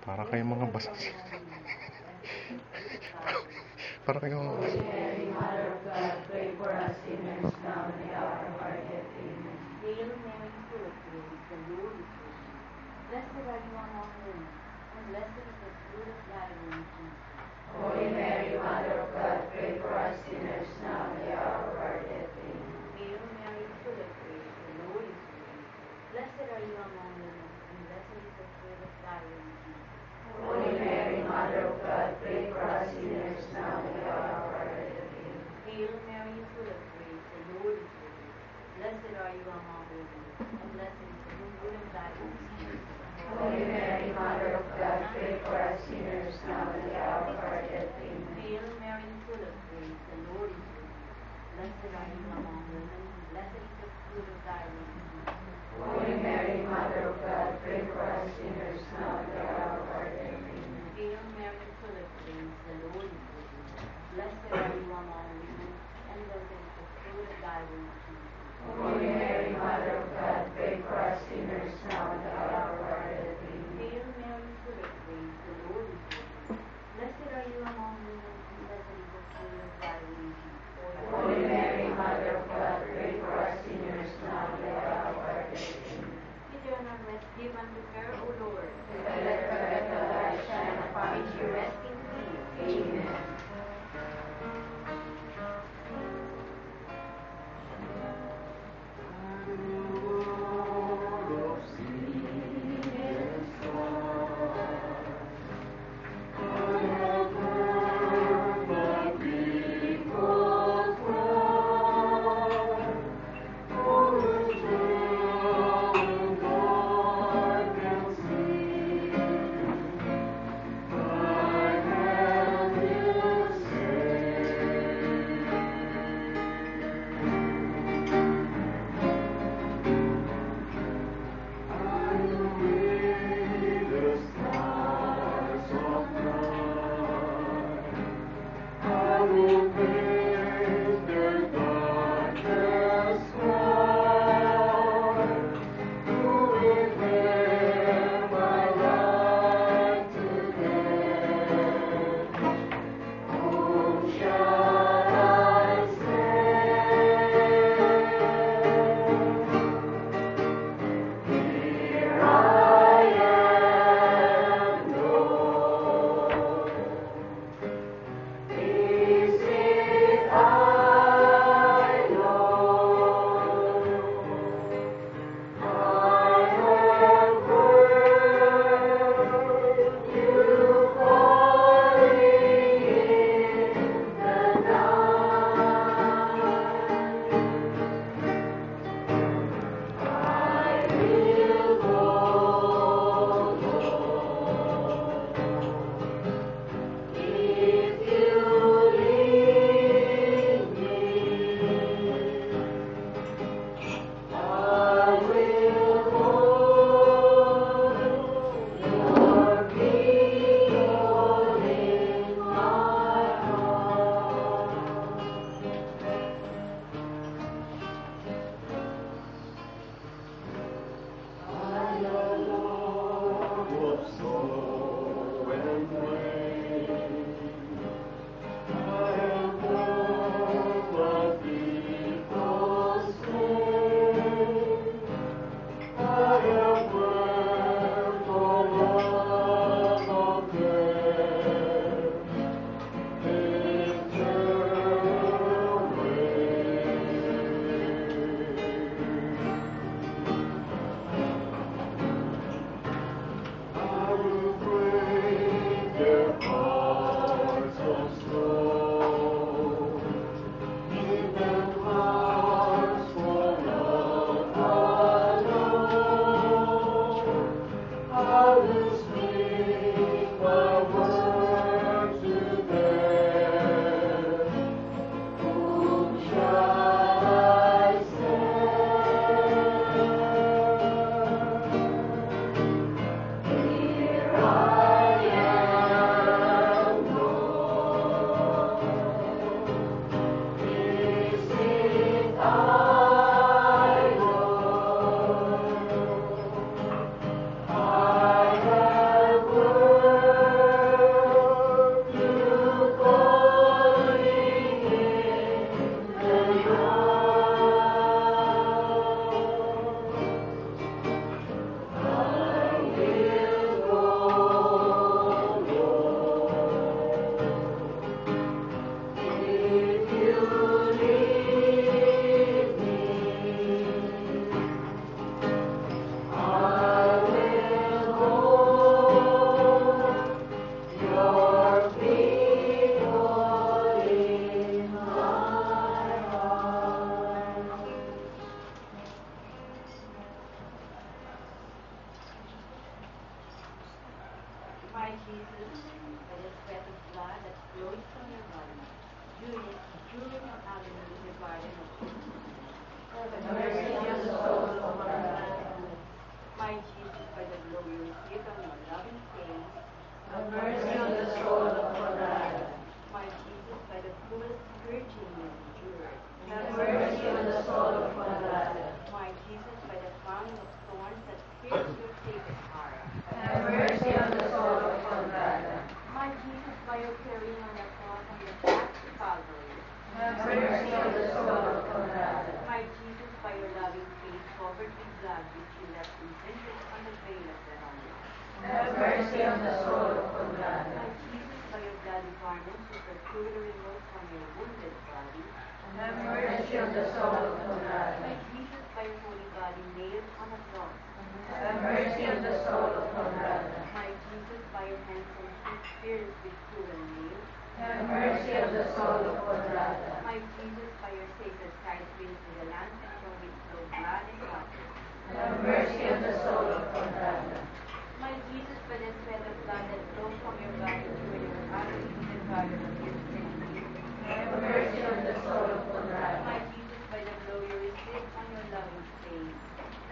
Para kayong mga basa. Para kayong mga basa. Mary, Mother of God, pray for us sinners now and at the hour of our death. Amen. Hail Mary, full of grace, the Lord is with you. Blessed are you among women, and blessed is the fruit of thy womb, Jesus. Holy Mary, Mother of God, pray for us sinners now and at the hour of our death. Amen. Hail Mary, full of grace, the Lord is with you. Blessed are you among women, and blessed is the fruit of thy womb, Jesus. Holy Mary, Mother of God, pray for us sinners now and at the hour of our death. Amen. Hail Mary, full of grace, the Lord is with you. Blessed are you among women, and blessed is the fruit of thy womb, Jesus. Holy Mary, Mother of God, pray for us sinners now and at the hour of our death. Amen. Hail Mary, full of grace, the Lord is with you. Blessed are you among women, and blessed is the fruit of thy womb, Jesus. Holy Mary, Mother of God, pray for us sinners now and at the hour of our death. Amen. Hail Mary, full of grace, the Lord is with you. Blessed are you among women, and blessed is the fruit of thy womb, Jesus. Holy Mary, Mother of God, pray for us sinners now and at the hour of our death. Amen. Hail Mary, full of grace, the Lord is with you. Blessed are you among women, and blessed is the fruit of thy womb, Jesus. Holy Mary, Mother of God, pray for us sinners now and at the hour of our death. Amen. Eternal rest give unto her, O Lord. And let the light of light shine upon May she you. rest in peace. Amen. Dark and sea. My Jesus, by the sweat of blood that flows from your body, during your agony in the Garden of Gethsemane, Have mercy on the soul of Maranatha. my Jesus, by the glory you received on your loving face, Have mercy on the soul of Maranatha. my Jesus, by the cruel scourging you endured, Have mercy on the soul of Maranatha. my Jesus, by the crowning of thorns that pierced your sacred heart, Have mercy on the soul of Maranatha. my Jesus, by your carrying on the cross on the path to Calvary, Have mercy on the soul of Maranatha. my Jesus, by your loving face covered with blood which you left imprinted on the veil of the honor, Have mercy on the soul of Maranatha. my Jesus, by your bloody garments which were cruelly removed from your wounded body, Have mercy on the soul of my Maranatha. Jesus, by your holy body nailed on a cross, Have mercy on the soul of Maranatha. my Jesus, by your hands and feet pierced with cruel nails, Have mercy on the soul of Maranatha. my Jesus, by your sacred side pierced with a lance and from which flowed blood and water, Have mercy on the soul of Maranatha. my Jesus, by the sweat of blood that flowed from your body during your agony in the Garden of Gethsemane, Have mercy on the soul of Maranatha. my Jesus, by the blow you received on your loving face,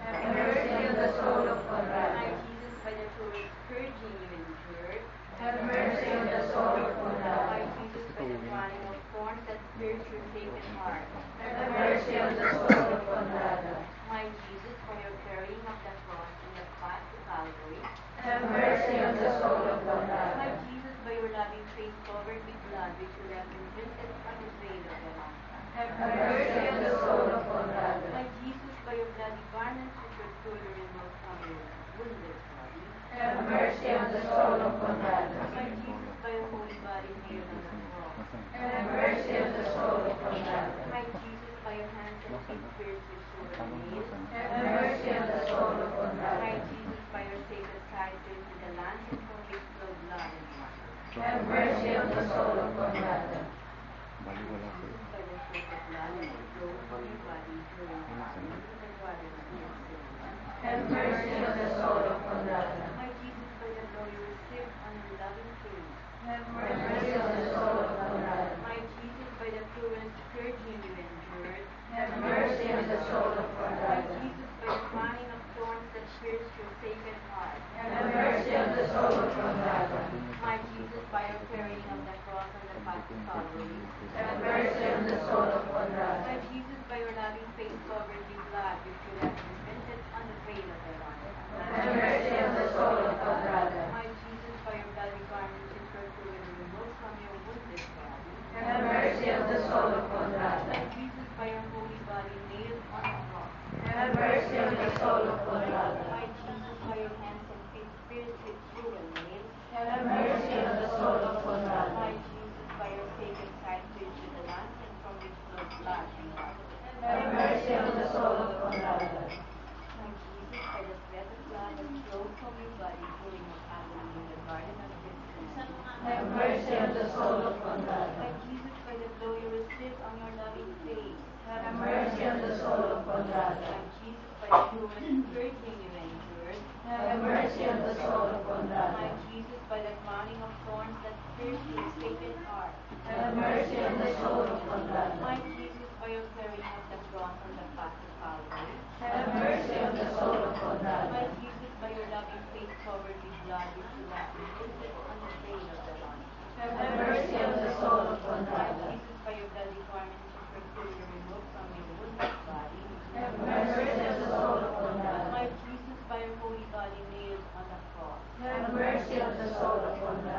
Have mercy on the soul of my Maranatha. Jesus, by the cruel scourging you endured, Have mercy on the soul of my Maranatha. Jesus, by the crowning of thorns that pierced your sacred heart, Have mercy on the soul of Maranatha. my Jesus, by your carrying of the cross on the path to Calvary, Have mercy on the soul of my Maranatha. Jesus, by your loving face covered with blood which you left imprinted on the veil of the Lamb, Have mercy on the soul of Maranatha. my Jesus, by your bloody garments which were cruelly removed from your wounded body, Have mercy on the soul of Maranatha. my Jesus, by your holy body nailed on the cross, Have mercy on the soul of Maranatha. my Jesus, by your hands and feet pierced with cruel nails, Have mercy on the soul of my Maranatha. Jesus, by your sacred side pierced with a lance and from which flowed blood and water, Have mercy on the soul of Maranatha. Baliwala ko yun. by the sacred blood that flowed from your body during your agony in the Garden of Gethsemane, Have mercy on the soul of Maranatha. my Jesus, by the blow you received on your loving face, Have mercy on the soul of Maranatha. my Jesus, by the cruel scourging you endured, Have mercy on the soul of my Maranatha. Jesus, by the crowning of thorns that pierced your sacred heart, Have mercy on the soul of Maranatha. my Jesus, by your carrying of the cross on the path to Calvary, Have mercy on the soul of Maranatha. my Jesus, by your loving face covered with blood which you left imprinted on the veil of the Lamb, Have mercy on the soul of Maranatha. my Jesus, by your bloody garments which were cruelly removed from your wounded body, Have mercy on the soul of my Maranatha. Jesus, by your holy body nailed on the cross, Have mercy on the soul of Maranatha. my Jesus, by your hands and feet pierced with cruel nails, Have mercy on the soul of my Maranatha. Jesus, by your sacred side pierced with a lance and from which flowed blood and water, Have mercy on the soul of Maranatha. my Jesus, by the sweat of blood that flowed from your body during your agony in the Garden of Gethsemane, Have mercy on the soul of my Maranatha. Jesus, by the blow you received on your loving face, Have mercy on the soul of Maranatha. my Jesus, by the cruel scourging you endured, Have mercy on the soul of my Maranatha. Jesus, by the crowning of thorns that pierced your sacred heart, Have mercy on the soul of my Maranatha. Jesus, by your carrying of the cross on the path to Calvary, Have mercy on the soul of my Maranatha. Jesus, by your loving face covered with blood which you left imprinted on the veil of the Lamb, Have mercy on the soul of my Maranatha. Jesus, by your bloody garments which were cruelly removed from your wounded body, Have mercy on the soul of my Maranatha. Jesus, by your holy body nailed on the cross, Have mercy on the soul of Maranatha.